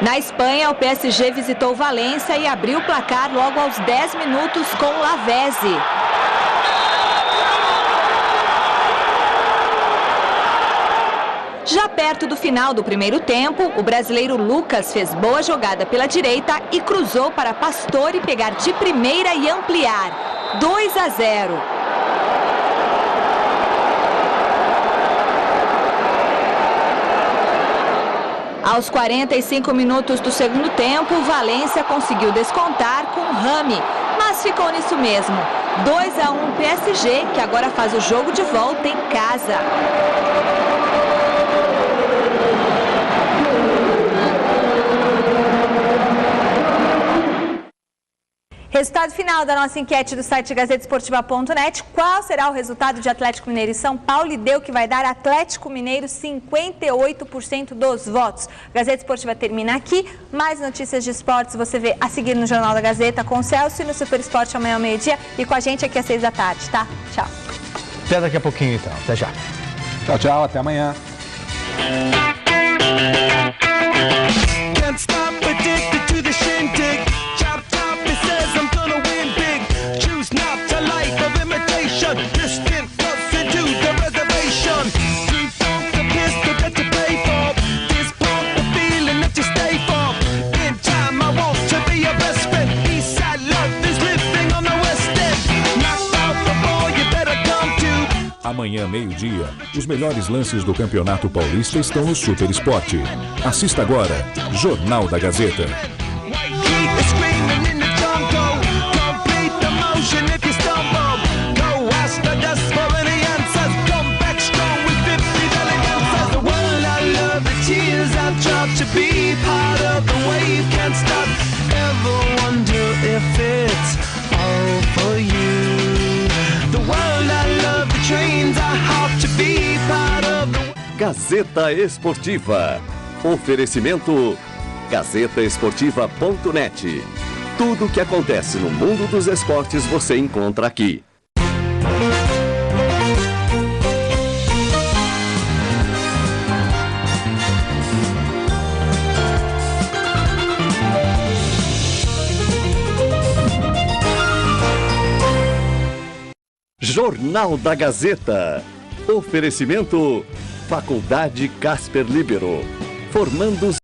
Na Espanha, o PSG visitou o Valência e abriu o placar logo aos 10 minutos com o Lavezzi. Já perto do final do primeiro tempo, o brasileiro Lucas fez boa jogada pela direita e cruzou para Pastore pegar de primeira e ampliar. 2-0. Aos 45 minutos do segundo tempo, o Valência conseguiu descontar com Rami, mas ficou nisso mesmo. 2-1 PSG, que agora faz o jogo de volta em casa. Resultado final da nossa enquete do site gazetesportiva.net. Qual será o resultado de Atlético Mineiro e São Paulo? E deu que vai dar Atlético Mineiro 58% dos votos. Gazeta Esportiva termina aqui. Mais notícias de esportes você vê a seguir no Jornal da Gazeta com o Celso e no Super Esporte amanhã ao meio-dia. E com a gente aqui às 6 da tarde, tá? Tchau. Até daqui a pouquinho então. Até já. Tchau, tchau. Até amanhã. Amanhã, meio-dia, os melhores lances do Campeonato Paulista estão no Super Esporte. Assista agora, Jornal da Gazeta. Gazeta Esportiva. Oferecimento gazetaesportiva.net. Tudo o que acontece no mundo dos esportes você encontra aqui. Jornal da Gazeta. Oferecimento Faculdade Casper Libero. Formando